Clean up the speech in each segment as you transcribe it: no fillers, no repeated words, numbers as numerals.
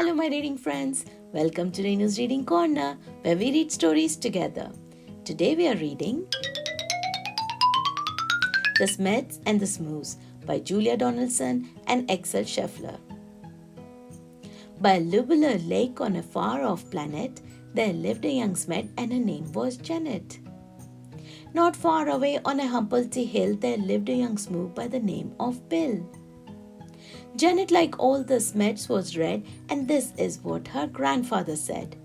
Hello, my reading friends. Welcome to Renu's Reading Corner, where we read stories together. Today we are reading The Smeds and the Smoos by Julia Donaldson and Axel Scheffler. By a lubular lake on a far-off planet, there lived a young Smed and her name was Janet. Not far away on a humblety hill, there lived a young Smoo by the name of Bill. Janet, like all the Smeds, was red, and this is what her grandfather said.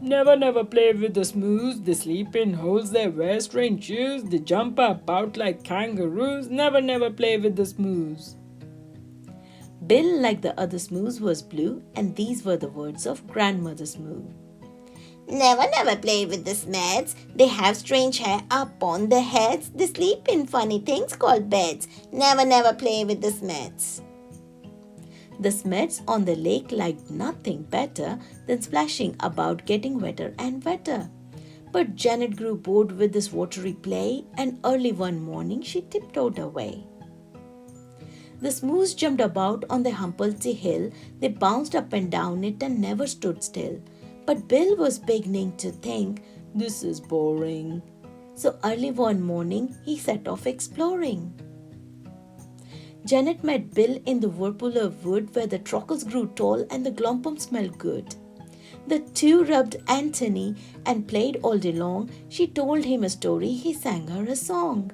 Never play with the Smoos. They sleep in holes, they wear strange shoes, they jump about like kangaroos. Never play with the Smoos. Bill, like the other Smoos, was blue, and these were the words of Grandmother Smoo. Never play with the Smeds. They have strange hair up on their heads. They sleep in funny things called beds. Never play with the Smeds. The Smeds on the lake liked nothing better than splashing about, getting wetter and wetter. But Janet grew bored with this watery play, and early one morning she tiptoed away. The Smoos jumped about on the humblety hill. They bounced up and down it and never stood still. But Bill was beginning to think, "This is boring." So early one morning he set off exploring. Janet met Bill in the Whirlpooler wood where the trockles grew tall and the glompum smelled good. The two rubbed Anthony and played all day long. She told him a story, he sang her a song.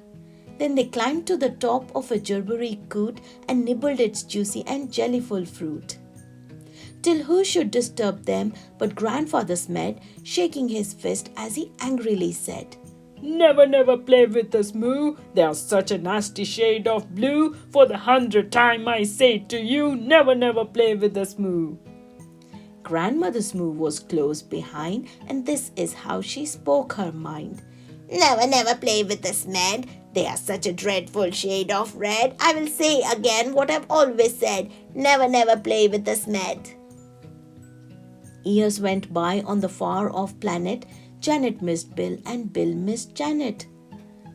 Then they climbed to the top of a gerberry coot and nibbled its juicy and jellyful fruit. Till who should disturb them but Grandfather Smed, shaking his fist as he angrily said, Never play with the Smoo. They are such a nasty shade of blue. For the 100th time I say to you, never play with the Smoo. Grandmother Smoo was close behind, and this is how she spoke her mind. Never play with the Smed. They are such a dreadful shade of red. I will say again what I've always said. Never play with the Smed. Years went by on the far-off planet. Janet missed Bill and Bill missed Janet.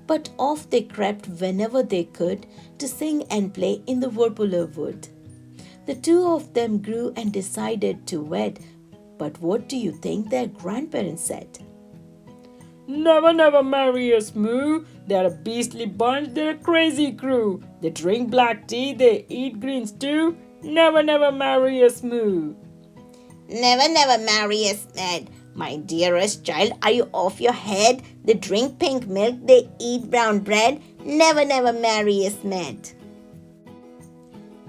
But off they crept whenever they could to sing and play in the Whirlpooler wood. The two of them grew and decided to wed. But what do you think their grandparents said? Never marry a Smoo. They're a beastly bunch, they're a crazy crew. They drink black tea, they eat green stew. Never marry a Smoo. Never marry a Smed. My dearest child, are you off your head? They drink pink milk, they eat brown bread. Never marry a Smed.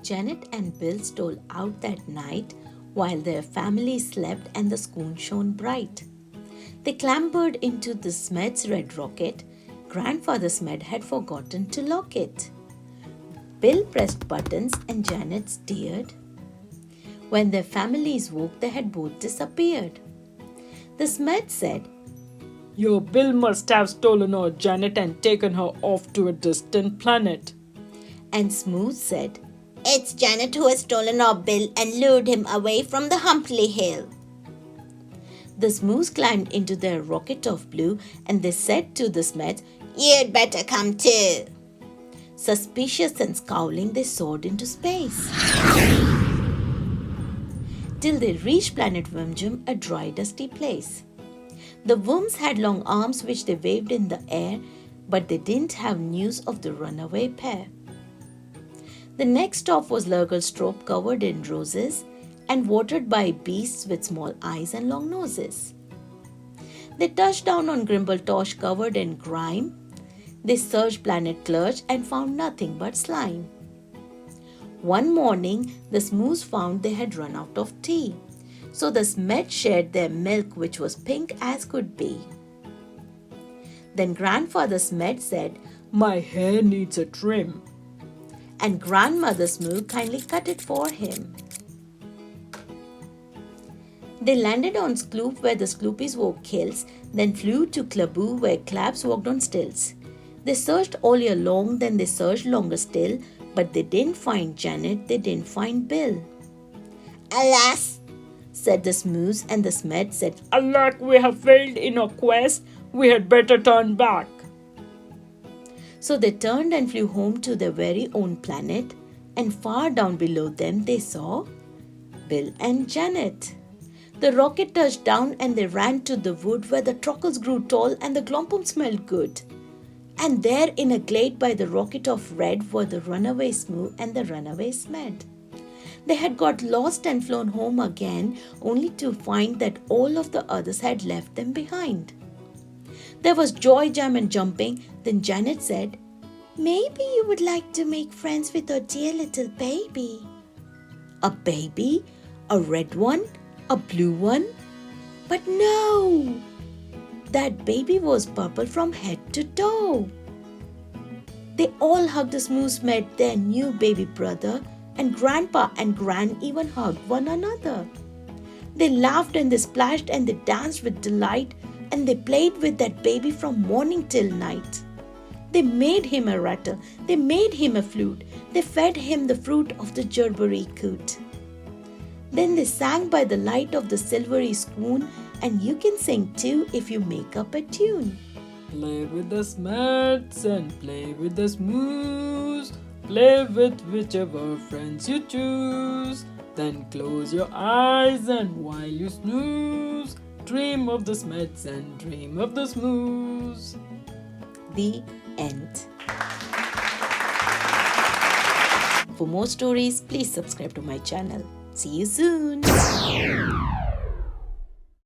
Janet and Bill stole out that night while their family slept and the spoon shone bright. They clambered into the Smed's red rocket. Grandfather Smed had forgotten to lock it. Bill pressed buttons and Janet steered. When their families woke, they had both disappeared. The Smed said, Your Bill must have stolen our Janet and taken her off to a distant planet. And Smooth said, It's Janet who has stolen our Bill and lured him away from the Humpty Hill. The Smoos climbed into their rocket of blue and they said to the Smeds, You'd better come too. Suspicious and scowling, they soared into space. Till they reached planet Wimjum, a dry, dusty place. The worms had long arms which they waved in the air, but they didn't have news of the runaway pair. The next stop was Lurgelstrop, covered in roses and watered by beasts with small eyes and long noses. They touched down on Grimbletosh, covered in grime. They searched planet Klurch and found nothing but slime. One morning, the Smoos found they had run out of tea. So the Smeds shared their milk, which was pink as could be. Then Grandfather Smed said, My hair needs a trim. And Grandmother Smoo kindly cut it for him. They landed on Skloop where the Sloopies wore kilts, then flew to Klaboo where Claps walked on stilts. They searched all year long, then they searched longer still, but they didn't find Janet, they didn't find Bill. Alas, said the Smoos, and the Smed said, Alack, we have failed in our quest. We had better turn back. So they turned and flew home to their very own planet, and far down below them they saw Bill and Janet. The rocket touched down and they ran to the wood where the truckles grew tall and the glompum smelled good. And there in a glade by the rocket of red were the runaway Smoo and the runaway Smed. They had got lost and flown home again only to find that all of the others had left them behind. There was joy, jam and jumping. Then Janet said, "Maybe you would like to make friends with our dear little baby." A baby? A red one? A blue one? But no! That baby was purple from head to toe. They all hugged the Smoos met their new baby brother, and Grandpa and Gran even hugged one another. They laughed and they splashed and they danced with delight, and they played with that baby from morning till night. They made him a rattle, they made him a flute, they fed him the fruit of the gerberry coot. Then they sang by the light of the silvery spoon, and you can sing too if you make up a tune. Play with the Smeds and play with the Smoos. Play with whichever friends you choose. Then close your eyes and while you snooze, dream of the Smeds and dream of the Smoos. The end. For more stories, please subscribe to my channel. See you soon.